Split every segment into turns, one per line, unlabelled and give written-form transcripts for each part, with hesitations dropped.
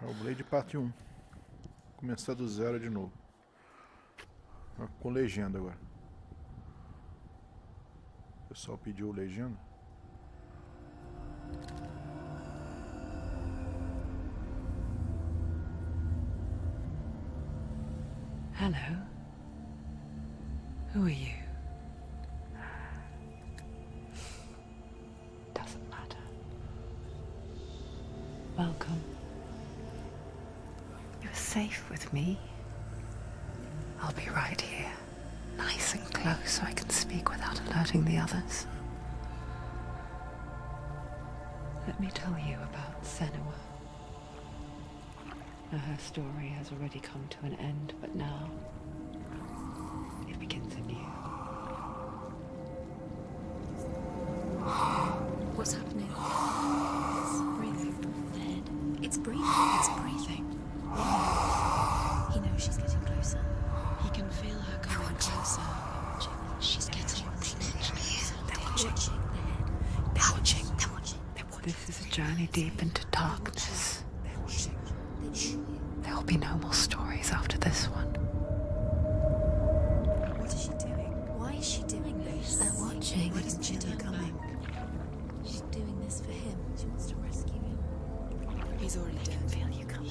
Hellblade parte 1. Começar do zero de novo. Com legenda agora. O pessoal pediu legenda.
Hello. Who are you? Doesn't matter. Welcome. You're safe with me. I'll be right here, nice and close so I can speak without alerting the others. Let me tell you about Senua. Now, her story has already come to an end, but now it begins anew.
What's happening? It's breathing. Dead. It's breathing. It's breathing. He knows she's getting closer. He can feel her coming closer. She's getting closer. They're watching. They're watching. They're watching.
This is a journey deep into darkness. There will be no more stories after this one.
What is she doing? Why is she doing this? They're watching. Why doesn't she turn coming? She's doing this for him. She wants to rescue him. He's already dead. I can feel you coming.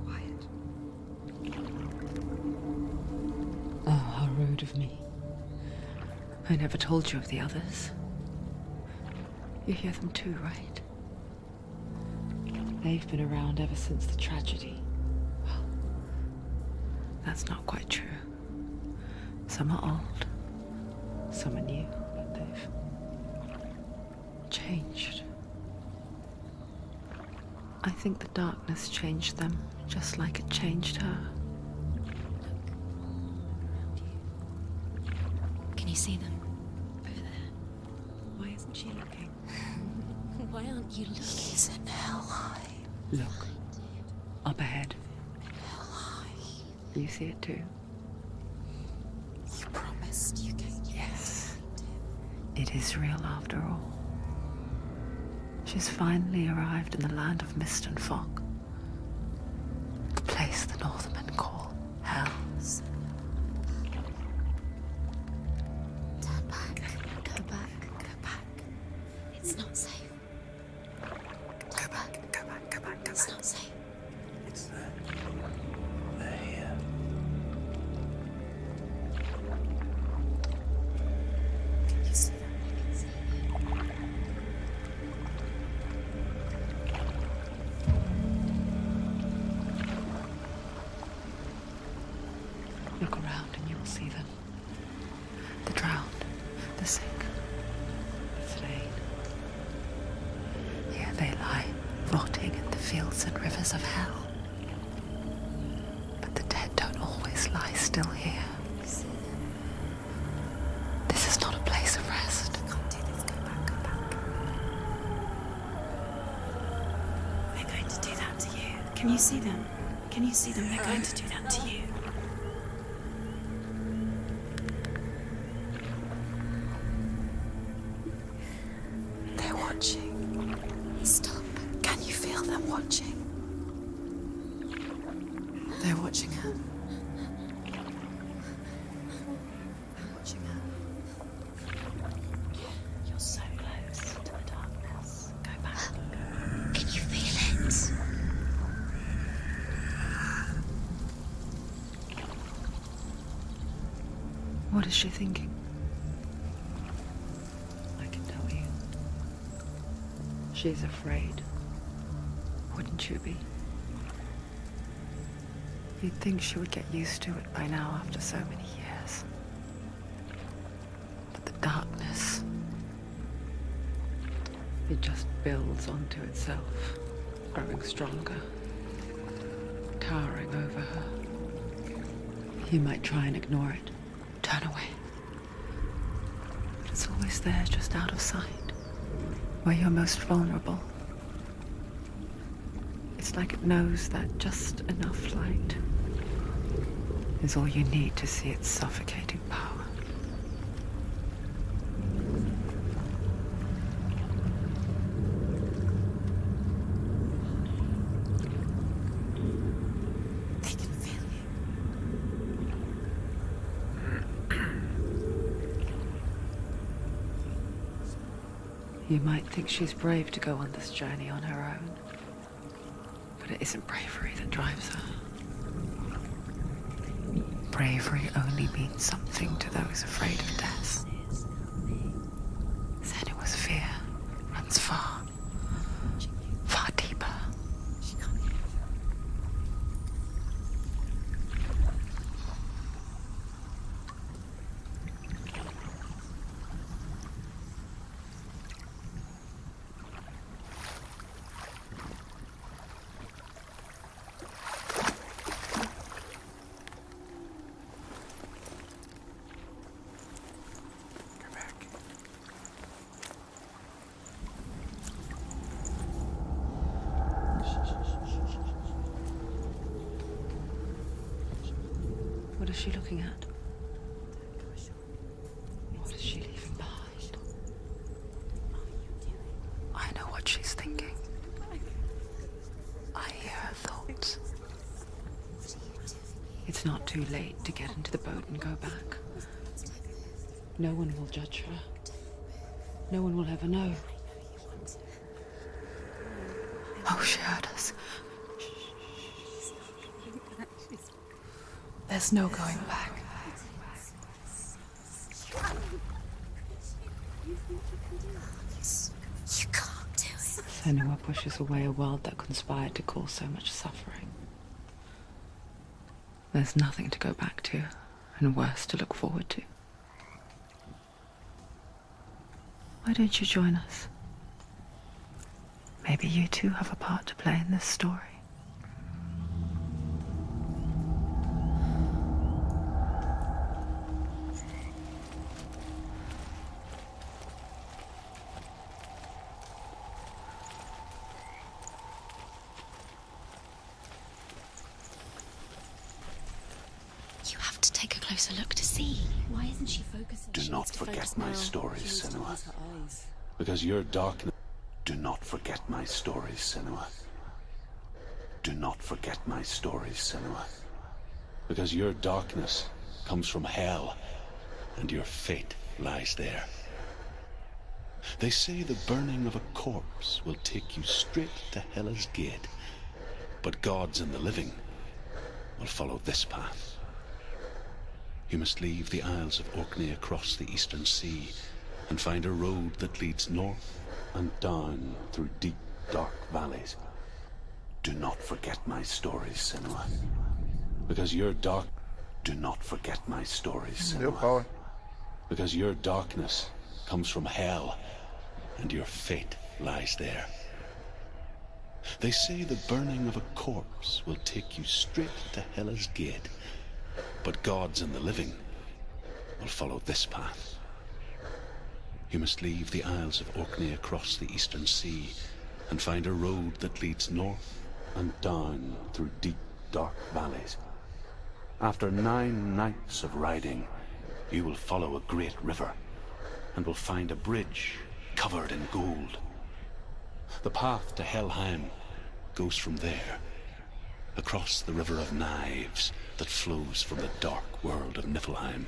Quiet.
Oh, how rude of me. I never told you of the others. You hear them too, right? They've been around ever since the tragedy. Well, that's not quite true. Some are old, some are new, but they've changed. I think the darkness changed them, just like it changed her.
Can you see them? Over there. Why isn't she looking? Why aren't you looking? He's in hell high.
Look, up ahead.
Hell high.
You see it too?
You promised you came.
Yes. It is real after all. She's finally arrived in the land of mist and fog. The place the Northmen call hell.
Turn back. Go back. Go back. It's not safe. Go back. Go back. Go back. Go it's back. Not safe.
It's there. They're here.
Can you see them? I can see
Look around and you will see them. The drowned, the sick, the slain. Here they lie, rotting in the fields and rivers of hell. But the dead don't always lie still here. This is not a place of rest.
I can't do this. Go back. Go back. They're going to do that to you. Can you see them? Can you see them? They're going to do that to you. They're watching. Stop. Can you feel them watching? They're watching her. They're watching her. You're so close to the darkness. Go back. Can you feel it?
What is she thinking? I can tell you. She's afraid. Wouldn't you be? You'd think she would get used to it by now after so many years. But the darkness, it just builds onto itself, growing stronger, towering over her. You might try and ignore it, turn away. But it's always there, just out of sight, where you're most vulnerable. It's like it knows that just enough light is all you need to see its suffocating power. You might think she's brave to go on this journey on her own, but it isn't bravery that drives her. Bravery only means something to those afraid of death. Senua's fear runs far, far deeper. What is she looking at? What is she leaving behind? I know what she's thinking. I hear her thoughts. It's not too late to get into the boat and go back. No one will judge her. No one will ever know. Oh, she heard us. There's no going back.
You can't do it.
Senua pushes away a world that conspired to cause so much suffering. There's nothing to go back to, and worse to look forward to. Why don't you join us? Maybe you too have a part to play in this story.
You have to take a closer look to see. Why isn't she focusing?
Do not forget my stories, Senua. Because your darkness... Do not forget my stories, Senua. Do not forget my stories, Senua. Because your darkness comes from hell, and your fate lies there. They say the burning of a corpse will take you straight to Hela's gate, but gods and the living will follow this path. You must leave the Isles of Orkney across the eastern sea and find a road that leads north and down through deep, dark valleys. Do not forget my stories, Senua. Because your dark... Do not forget my stories,
Deu
Senua.
pau, hein?
Because your darkness comes from hell, and your fate lies there. They say the burning of a corpse will take you straight to Hela's gate, but gods and the living will follow this path. You must leave the Isles of Orkney across the eastern sea and find a road that leads north and down through deep, dark valleys. After 9 nights of riding, you will follow a great river and will find a bridge covered in gold. The path to Helheim goes from there, across the River of Knives that flows from the dark world of Niflheim.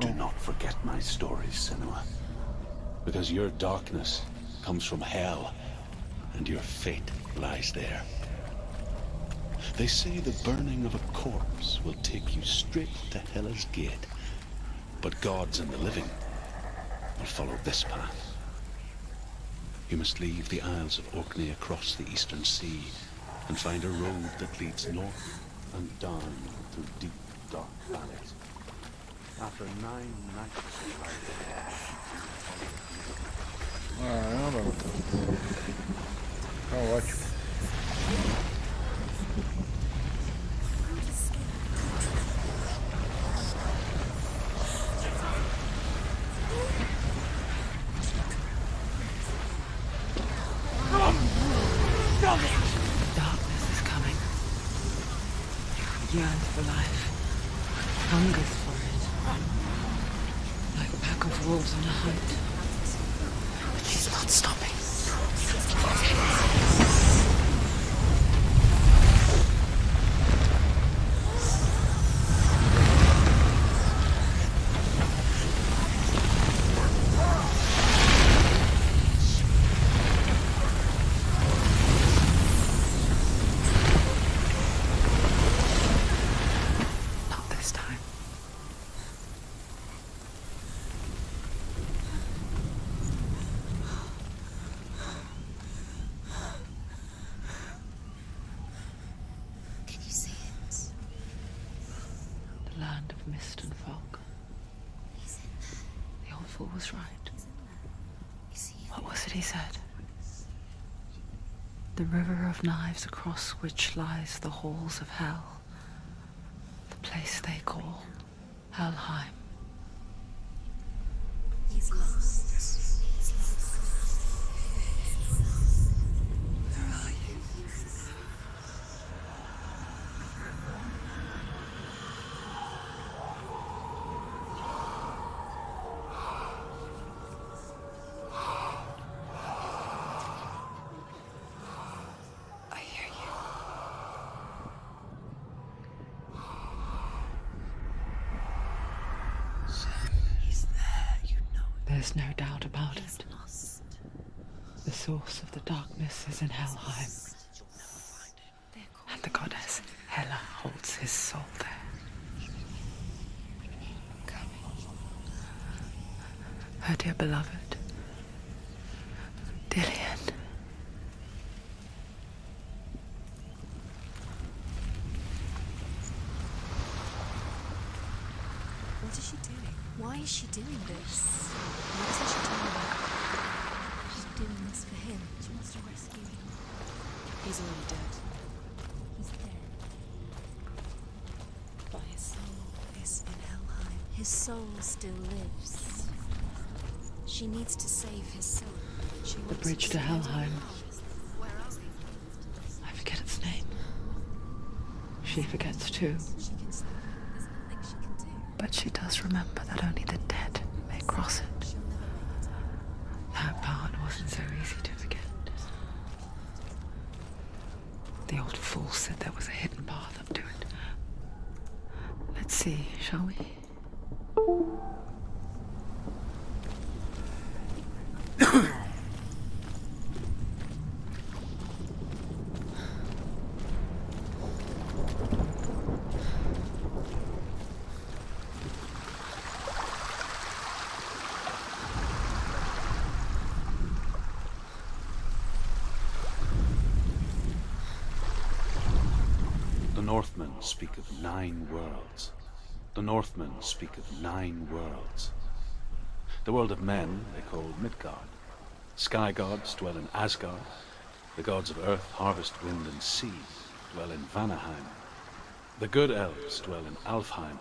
Do not forget my stories, Senua. Because your darkness comes from hell, and your fate lies there. They say the burning of a corpse will take you straight to Hela's gate, but gods and the living will follow this path. You must leave the Isles of Orkney across the eastern sea and find a road that leads north and down through deep, dark valleys. After 9 nights of riding...
Caramba. Tá ótimo.
Darkness is coming. It yearns for life. Hungers for it. Like a pack of wolves on a hunt. But she's not stopping. land of mist and fog. The old fool was right. What was it he said? The river of knives across which lies the halls of hell. The place they call Helheim.
He's lost. He's lost.
Where are you? I hear you.
He's there, you know it.
There's no doubt about
He's
it.
lost.
The source of the darkness is in Helheim,
You'll never find him. They're
and the goddess Hela holds his soul there. Her dear beloved, Dillian.
What is she doing? Why is she doing this? What isn't she doing? She's doing this for him. She wants to rescue him. He's already dead. He's dead. But his soul is in Helheim. His soul still lives. She needs to save his soul. She
The
wants
bridge to
save him.
Helheim.
Where are we?
I forget its name. She forgets too,
She can save him. There's nothing she can do.
but she does remember that only the dead may cross it.
She'll never make it.
That part wasn't so easy to forget. The old fool said there was a hidden path up to it. Let's see, shall we?
The Northmen speak of 9 worlds. The Northmen speak of 9 worlds. The world of men they call Midgard. Sky gods dwell in Asgard. The gods of earth, harvest, wind, and sea dwell in Vanaheim. The good elves dwell in Alfheim.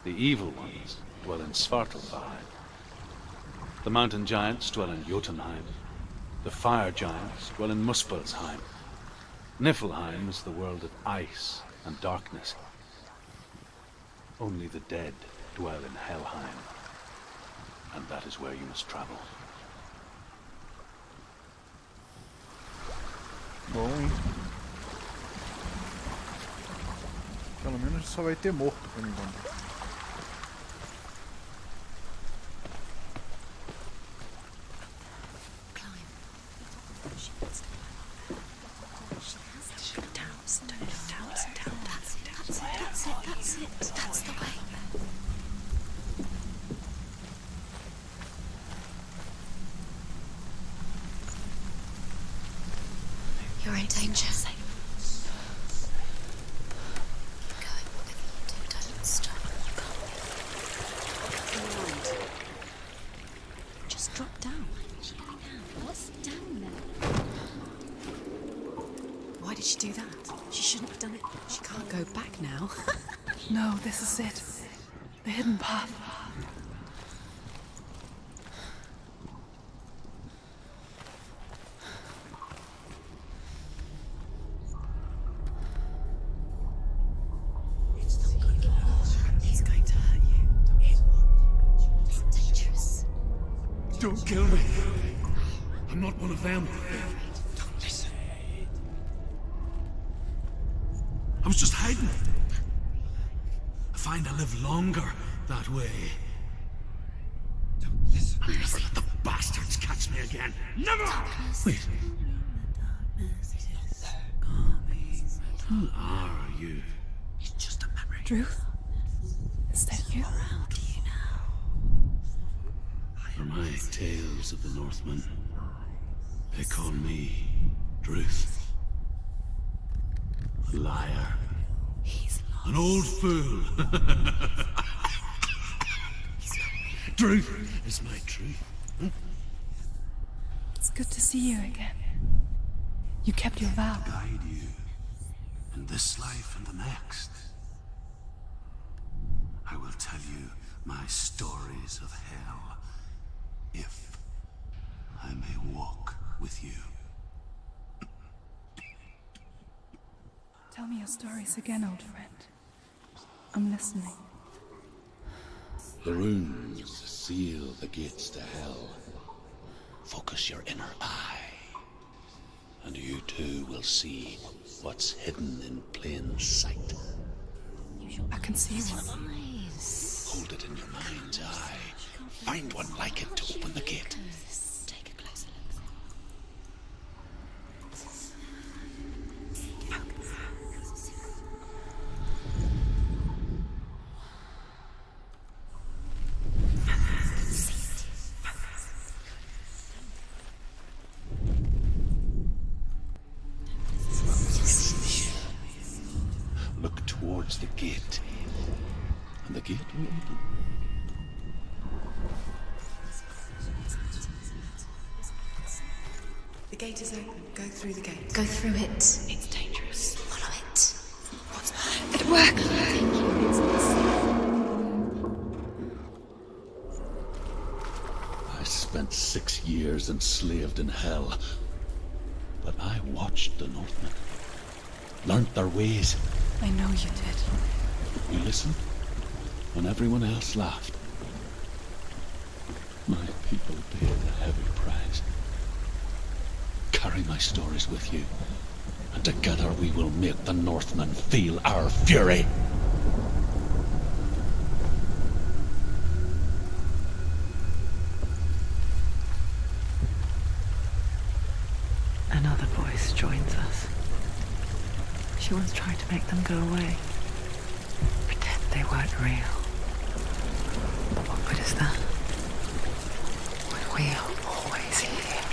The evil ones dwell in Svartalfheim. The mountain giants dwell in Jotunheim. The fire giants dwell in Muspelheim. Niflheim is the world of ice and darkness. Only the dead dwell in Helheim, and that is where you must travel.
Bom. Pelo menos só vai ter morto por enquanto.
Climb. She needs to climb up there. She has to. Look down. Don't look down. Down. That's it. That's it. That's it. That's it. That's the way. You're in danger. Keep going. Whatever you do, don't stop. Just drop down. What's down there? Why did she do that? She shouldn't have done it. She can't go back now.
No, this is it. The hidden path.
He's going to hurt you. It's dangerous.
Don't kill me. I'm not one of them.
Don't listen.
I was just hiding. I find I live longer that way. Don't listen. I'll never let the bastards catch me again. Never! Wait. Who are you?
It's just a memory.
Ruth? Is that you?
Around you now.
For my tales of the Northmen, they call me Druth. A liar,
He's
a An old fool. Truth is my truth.
It's good to see you again. You kept your vow.
Guide you in this life and the next. I will tell you my stories of hell, if I may walk with you.
Tell me your stories again, old friend. I'm listening.
The runes seal the gates to hell. Focus your inner eye, and you too will see what's hidden in plain sight.
I can see one.
Hold it in your mind's eye. Find one like it to open the gate.
Take a closer
Look towards the gate, and the gate will open.
The gate is open. Go through the gate.
Go through it.
It's dangerous.
Follow it.
What's that?
It worked.
I spent 6 years enslaved in hell, but I watched the Northmen, learnt their ways.
I know you did.
You listened when everyone else laughed. My people paid a heavy price. Carry my stories with you, and together we will make the Northmen feel our fury.
Another voice joins us. She once tried to make them go away. Pretend they weren't real. But what good is that? When we are always here.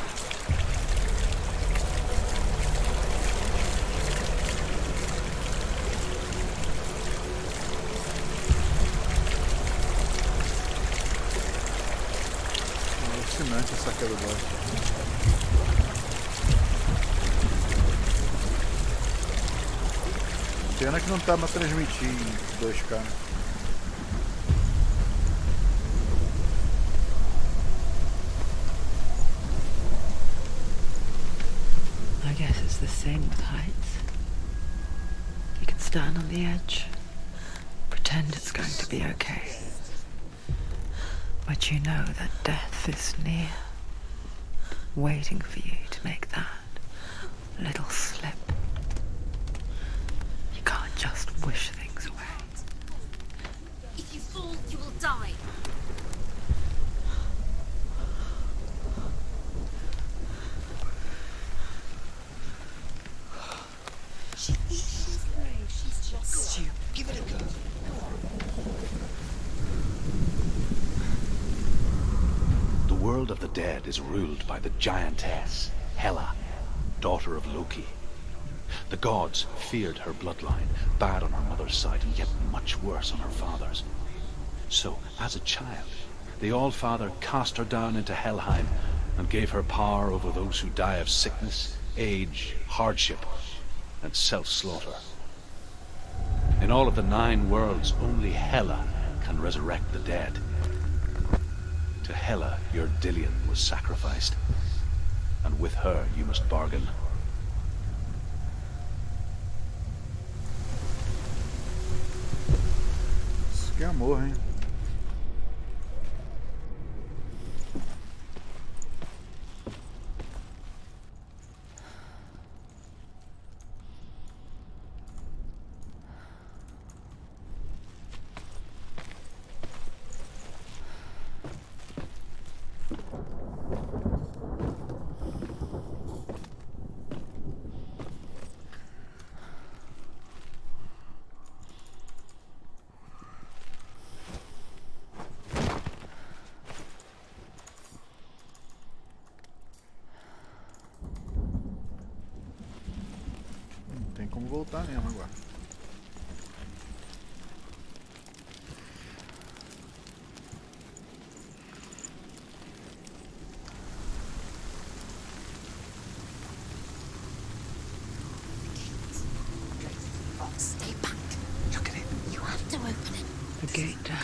Alucinante essa queda do boss. Pena que não tá pra transmitir em 2K.
I guess it's the same with heights. You can stand on the edge, pretend it's going to be okay. But you know that death is near, waiting for you to make that little slip. You can't just wish things away.
If you fall, you will die. She's brave. She's just stupid.
Give it a go. The world of the dead is ruled by the giantess, Hela, daughter of Loki. The gods feared her bloodline, bad on her mother's side and yet much worse on her father's. So, as a child, the All-Father cast her down into Helheim and gave her power over those who die of sickness, age, hardship, and self-slaughter. In all of the 9 worlds, only Hela can resurrect the dead. To Hela, your Dillion was sacrificed, and with her you must bargain.
Isso que é amor, hein?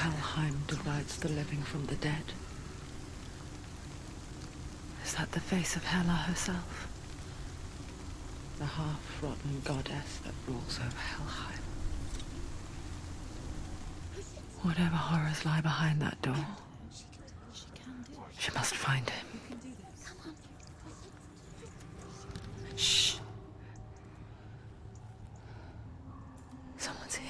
Helheim divides the living from the dead. Is that the face of Hela herself? The half-rotten goddess that rules over Helheim. Whatever horrors lie behind that door, she must find him. Shh. Someone's here.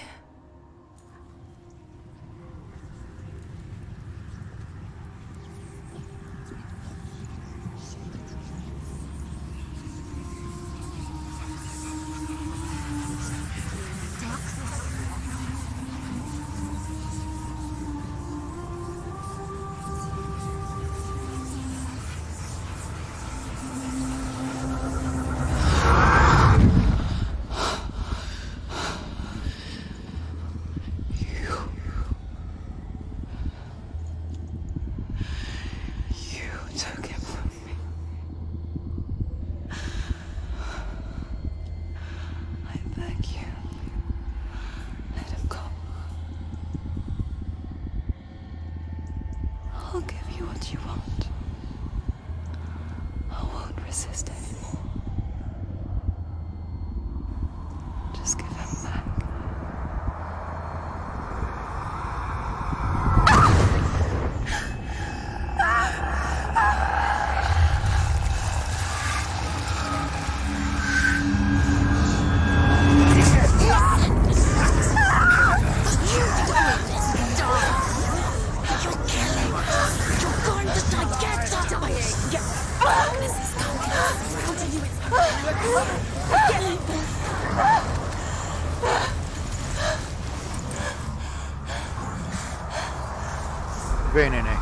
I'll give you what you want. I won't resist anymore. Just give him back.
Vem, neném.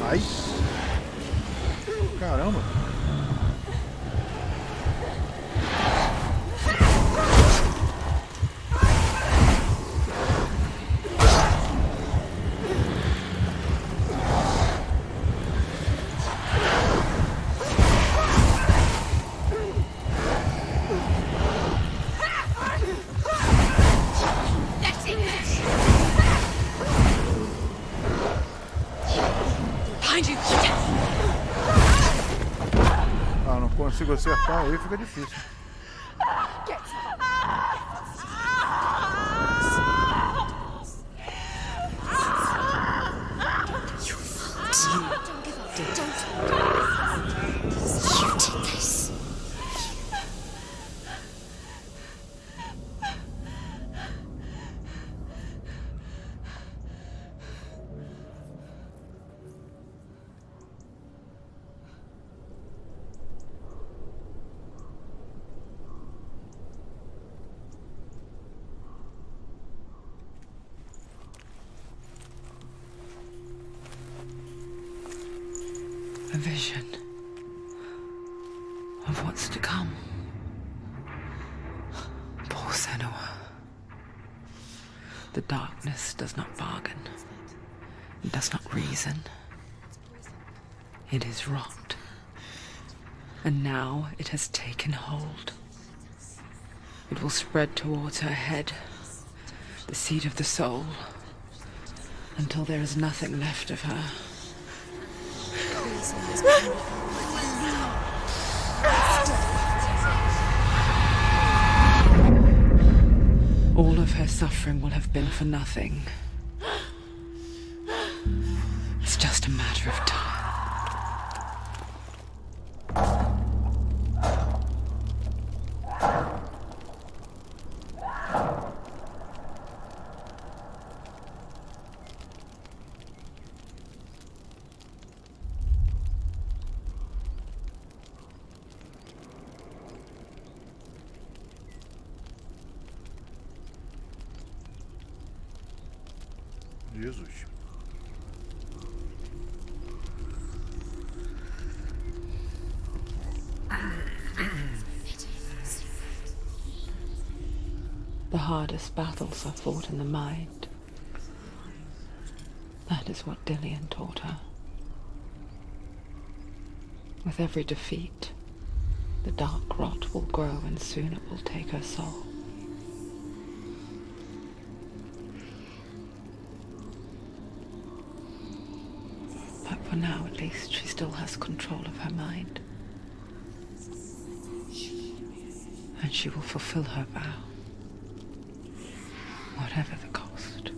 Ai! Caramba! Ah, não consigo acertar, aí fica difícil. A vision of what's to come. Poor Senua. The darkness does not bargain. It does not reason. It is rot. And now it has taken hold. It will spread towards her head, the seat of the soul, until there is nothing left of her. All of her suffering will have been for nothing. It's just a matter of time.
Jesus.
The hardest battles are fought in the mind. That is what Dillian taught her. With every defeat, the dark rot will grow and soon it will take her soul. But for now, at least, she still has control of her mind. And she will fulfill her vow, whatever the cost.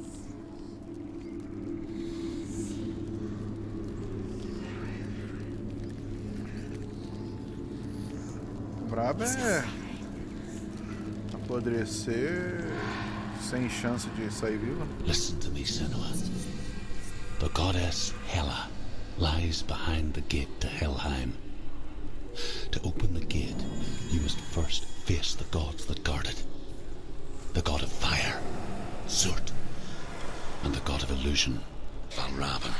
Braba é apodrecer sem chance de sair viva.
Listen to me, Senua. The goddess Hela lies behind the gate to Helheim. To open the gate, you must first face the gods that guard it. The god of fire, Surt, and the god of illusion, Valravan.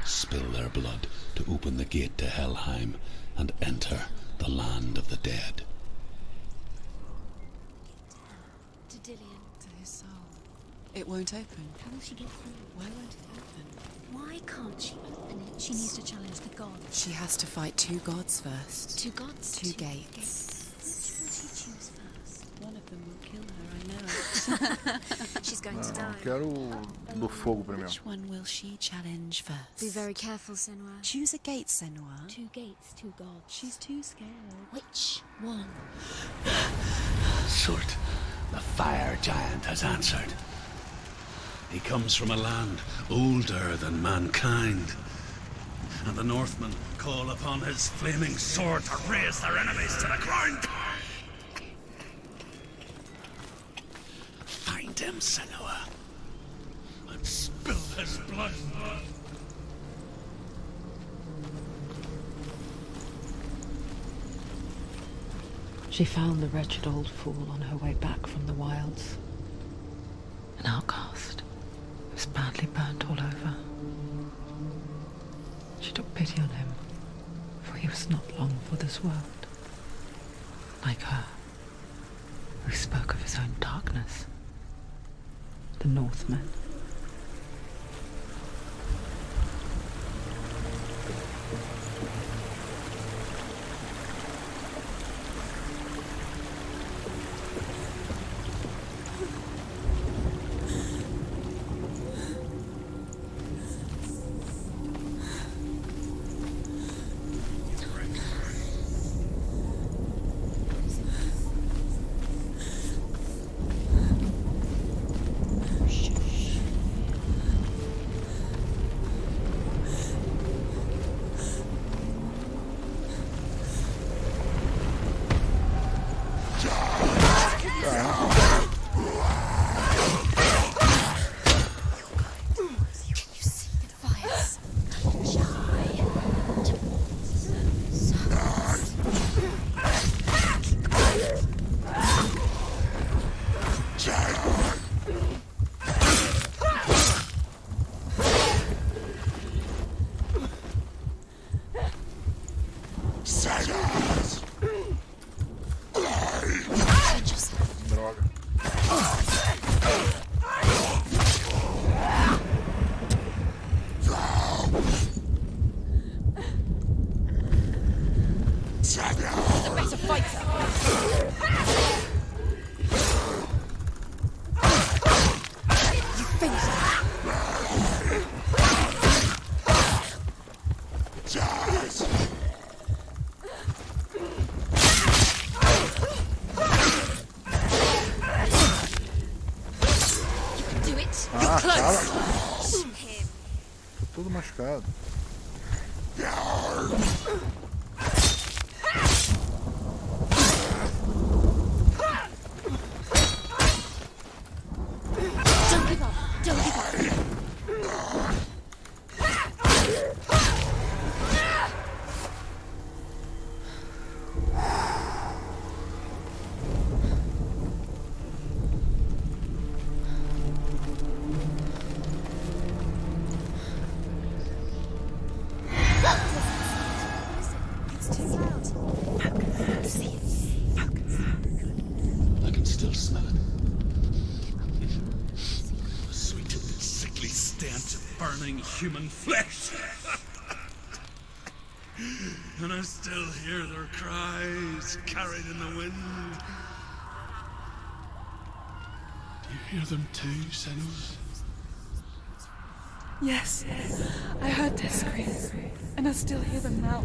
Spill their blood to open the gate to Helheim and enter the land of the dead.
To Dillian.
To his soul. It won't open.
How will she get through?
Why won't it open?
Why can't she open it? She needs to challenge the gods.
She has to fight two gods first.
Two gods?
Two gates.
Which will she choose first?
One of them will kill her, I know.
She's going to
Não,
die.
quero o do fogo primeiro.
Which one will she challenge first?
Be very careful, Senua.
Choose a gate, Senua.
Two gates, two gods.
She's too scared.
Which one?
Surt, the fire giant, has answered. He comes from a land older than mankind. And the Northmen call upon his flaming sword to raise their enemies to the ground. Find him, Senua, and spill his blood.
She found the wretched old fool on her way back from the wilds. An outcast. He was badly burnt all over. She took pity on him, for he was not long for this world. Like her, who spoke of his own darkness. The Northmen.
todo machucado.
Don't give up. Don't give up. It's too loud.
I can still smell it. The sweet, sickly stench of burning human flesh. And I still hear their cries carried in the wind. Do you hear them too, Senua?
Yes, I heard their screams, and I still hear them now.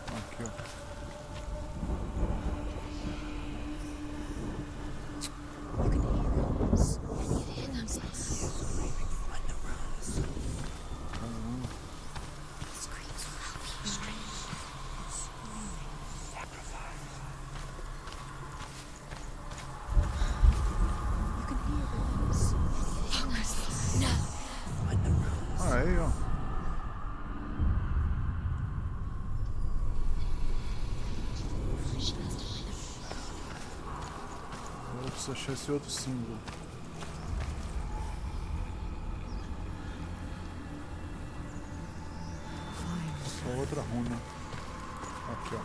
Aqui, ó.
You can hear them. You can hear them. Screams will help you. You can hear them. Focus. No.
Aí, ó. Agora eu preciso achar esse outro símbolo. Só outra runa. Aqui, ó.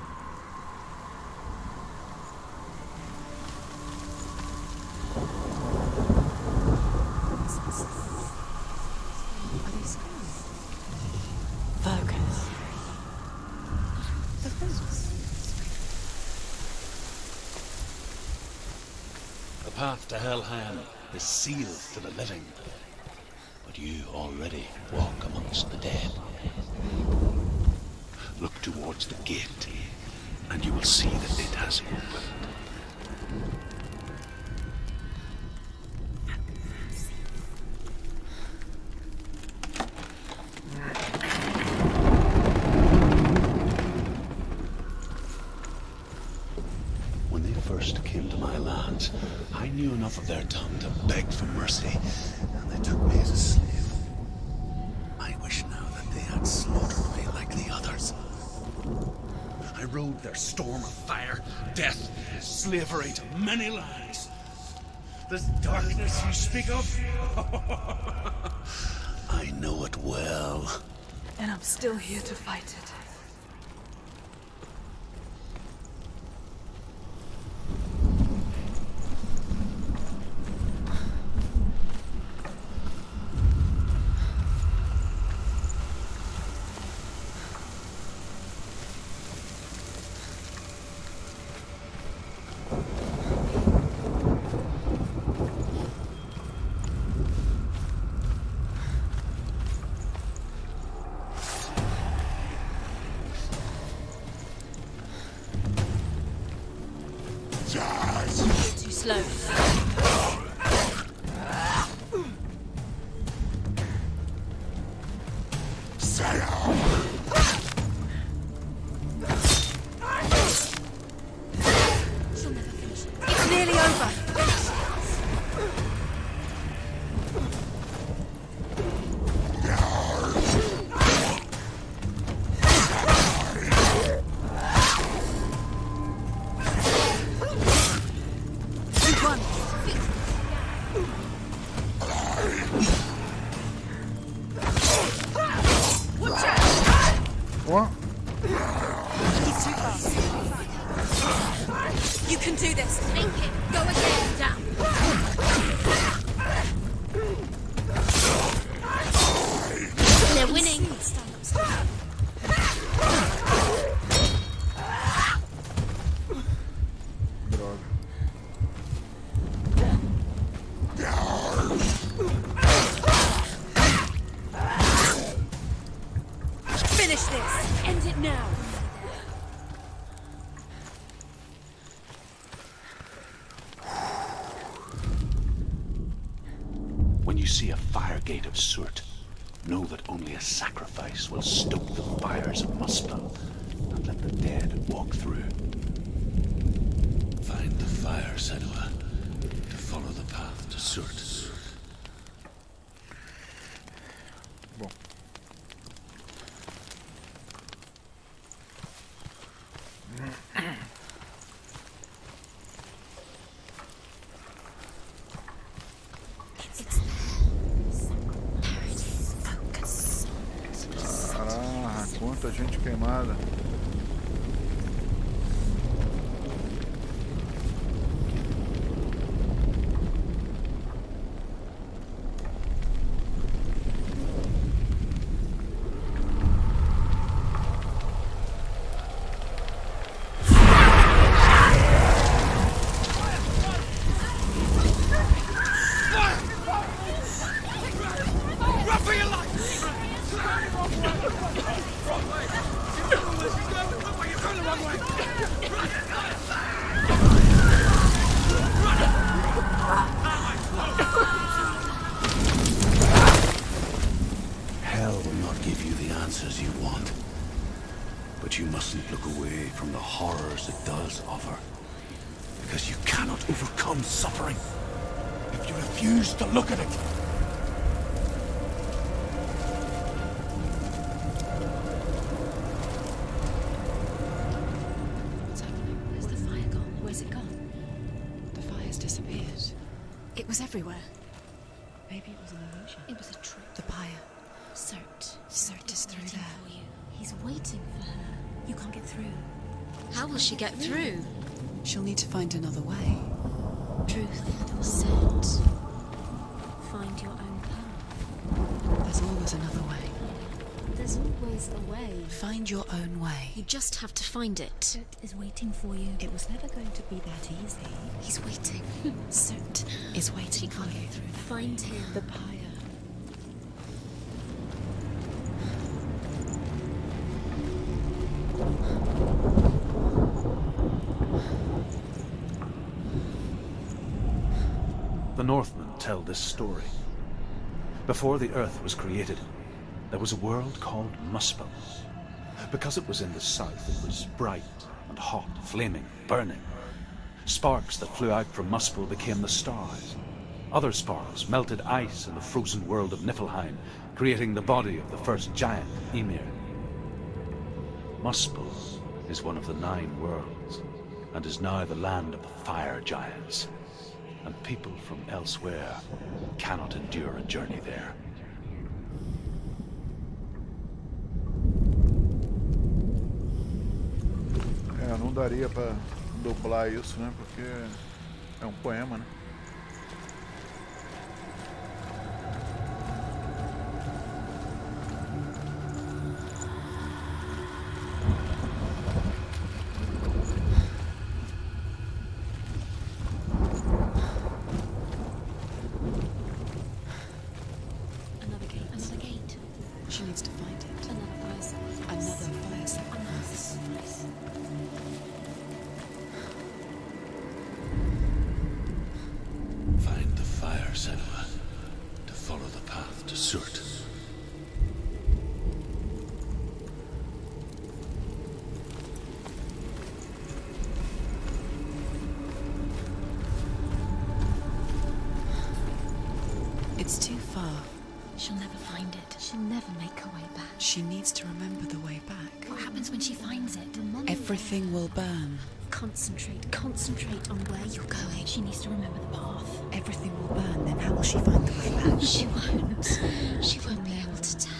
Are they screaming?
Focus.
The focus.
The path to Hellhand is sealed to the living. But you already walk amongst the dead. Look towards the gate, and you will see that it has opened. When they first came to my lands, I knew enough of their tongue to beg for mercy, and they took me as a slave. I wish now that they had slaughtered me like the others. I rode their storm of fire, death, slavery to many lands. This darkness you speak of, I know it well.
And I'm still here to fight it.
Too slow. She'll never finish it. It's nearly over.
Ó,
He's too fast. You can do this. Make it. Go again. Down. They're winning. Stand up. this. End it now.
When you see a fire gate of Surt, know that only a sacrifice will stoke the fires of Muspel and let the dead walk through.
Find the fire, Senua, to follow the path to Surt.
Bom. Caraca, quanta gente queimada.
Hell will not give you the answers you want. But you mustn't look away from the horrors it does offer. Because you cannot overcome suffering if you refuse to look at it.
What's happening? Where's the fire gone? Where's it gone?
The fire's disappeared.
It was everywhere.
Maybe it was an illusion.
It was a trick.
The pyre.
Surt.
Surt is through
waiting
there.
for you. He's waiting for her.
You can't get through.
How will she get through?
She'll need to find another way.
Truth. Surt. Find your own path.
There's always another way.
There's always a way.
Find your own way.
You just have to find it. Surt is waiting for you.
It was never going to be that easy.
He's waiting.
Surt is waiting for you.
Find him.
The pyre.
The Northmen tell this story. Before the Earth was created, there was a world called Muspel. Because it was in the south, it was bright and hot, flaming, burning. Sparks that flew out from Muspel became the stars. Other sparks melted ice in the frozen world of Niflheim, creating the body of the first giant, Ymir. Muspel is one of the 9 worlds, and is now the land of the fire giants. And people from elsewhere cannot endure a journey there.
Não daria pra dublar isso, né? Porque é um poema, né?
Another gate. Another gate.
She needs to find it.
Another fire sacrifice.
Another fire sacrifice.
Sacrifice.
Find the fire, Senua, to follow the path to Surt.
It's too far.
She'll never find it. She'll never make her way back.
She needs to remember the way back.
What happens when she finds it?
Everything will burn.
Concentrate on where you're going. She needs to remember the path.
Everything will burn, then how will she find the way back?
She won't. She won't be able to tell.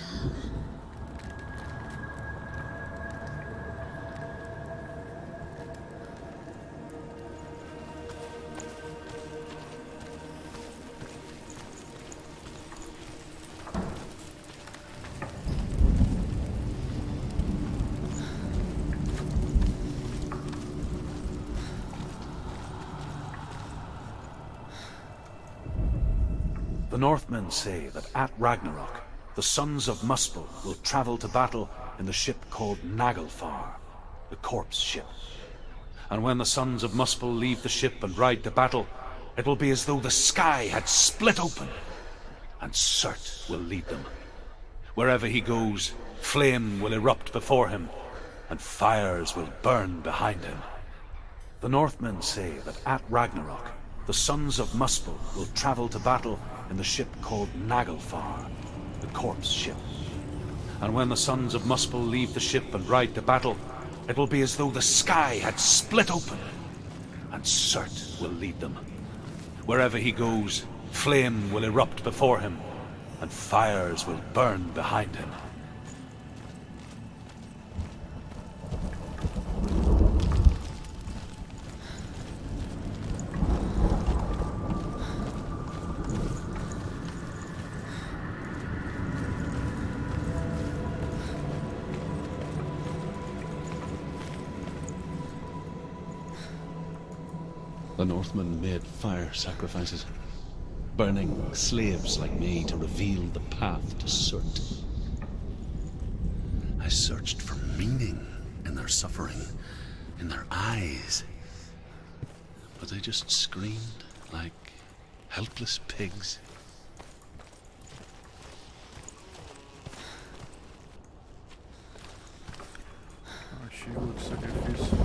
The Northmen say that at Ragnarok, the sons of Muspel will travel to battle
in the ship called Naglfar, the corpse ship. And when the sons of Muspel leave the ship and ride to battle, it will be as though the sky had split open, and Surt will lead them. Wherever he goes, flame will erupt before him, and fires will burn behind him. The Northmen say that at Ragnarok, the sons of Muspel will travel to battle in the ship called Naglfar, the corpse ship. And when the sons of Muspel leave the ship and ride to battle, it will be as though the sky had split open, and Surt will lead them. Wherever he goes, flame will erupt before him, and fires will burn behind him.
The Northmen made fire sacrifices, burning slaves like me to reveal the path to Surt. I searched for meaning in their suffering, in their eyes. But they just screamed like helpless pigs.
Achei outro sacrifício.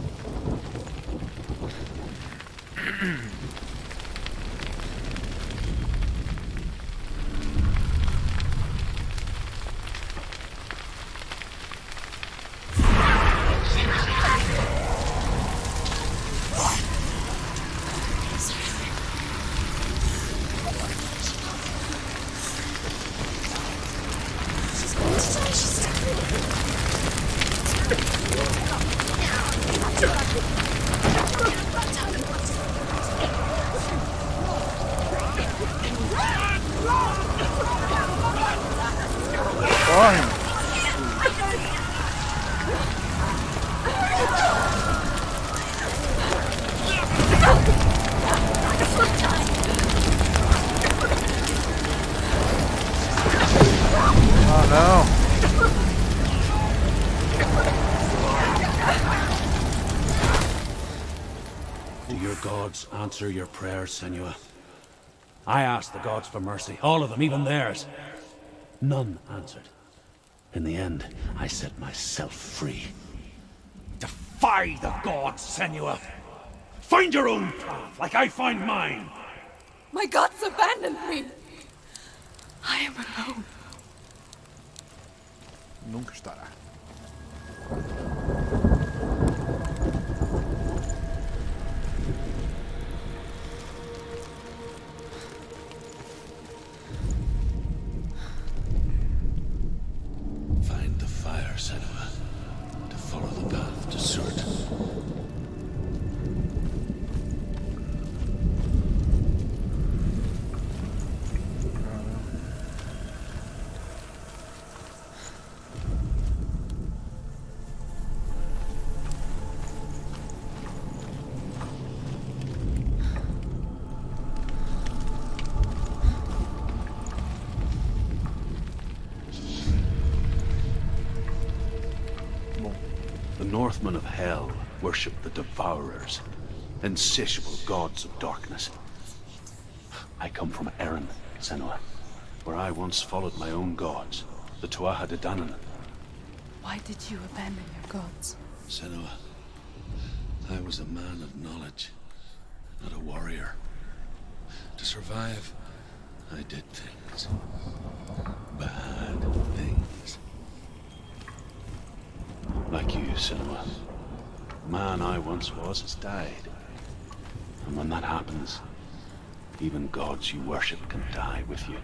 Corre! Ah, não!
Do your gods answer your prayers, Senua? I asked the gods for mercy, all of them, even theirs. None answered. In the end, I set myself free. Defy the gods, Senua! Find your own path, like I find mine!
My gods abandoned me. I am alone.
Nunca estará.
Find the fire, Senua, to follow the path to Surt. The Northmen of Hell worship the Devourers, insatiable gods of darkness. I come from Erin, Senua, where I once followed my own gods, the Tuatha De Danann.
Why did you abandon your gods?
Senua, I was a man of knowledge, not a warrior. To survive, I did things. Bad things. Like you, Senua. The man I once was has died. And when that happens, even gods you worship can die with you.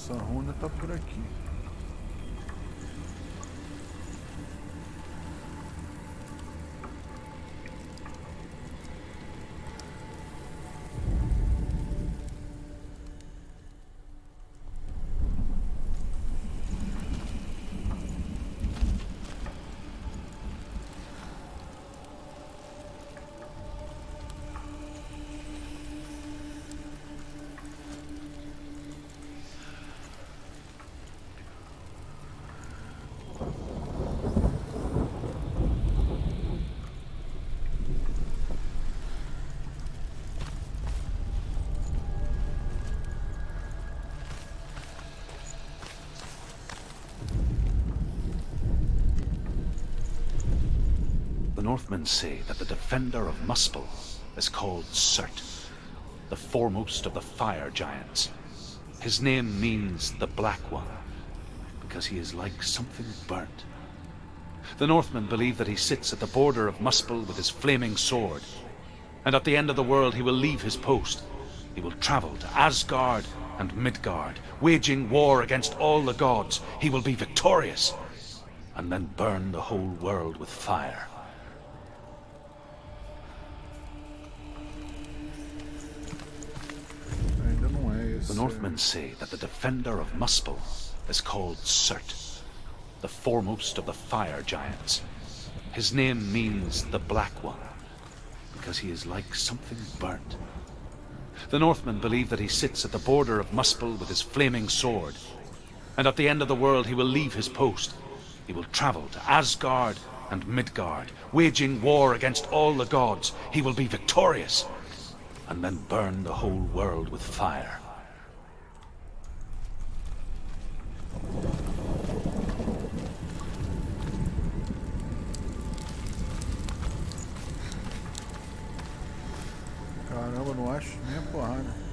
Essa runa tá por aqui.
The Northmen say that the defender of Muspel is called Surt, the foremost of the fire giants. His name means the Black One, because he is like something burnt. The Northmen believe that he sits at the border of Muspel with his flaming sword, and at the end of the world he will leave his post. He will travel to Asgard and Midgard, waging war against all the gods. He will be victorious, and then burn the whole world with fire.
Ainda não é esse.
The Northmen say that the defender of Muspel is called Surt, the foremost of the fire giants. His name means the Black One, because he is like something burnt. The Northmen believe that he sits at the border of Muspel with his flaming sword, and at the end of the world he will leave his post. He will travel to Asgard and Midgard, waging war against all the gods. He will be victorious, and then burn the whole world with fire.
Caramba, não acho nem a porrada.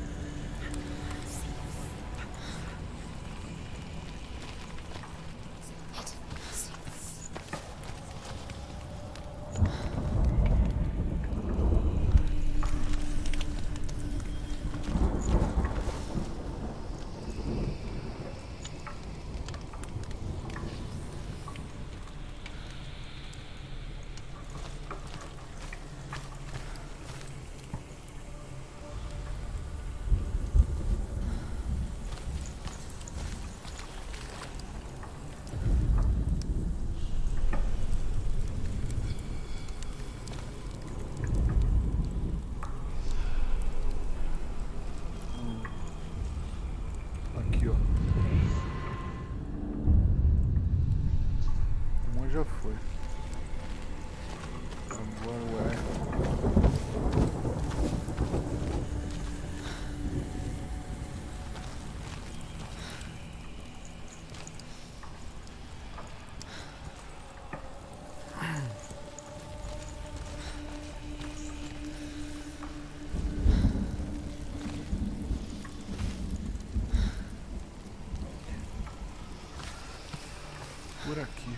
Aqui, ó. Uma já foi. Agora o R. Por aqui.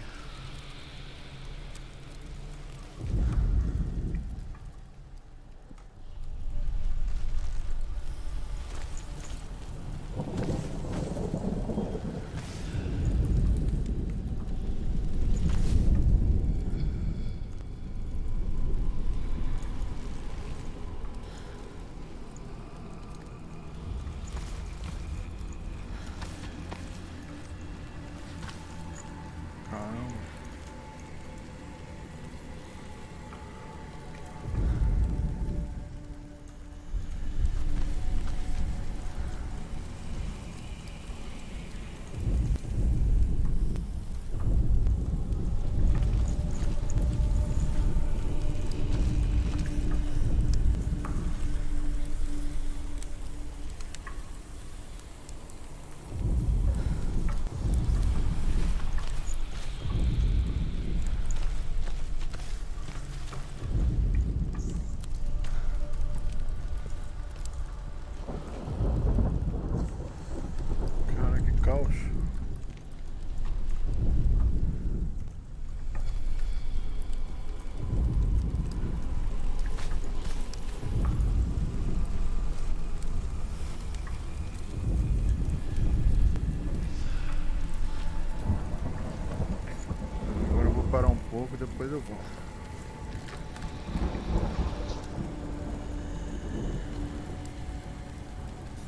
Caramba. pouco, depois eu volto.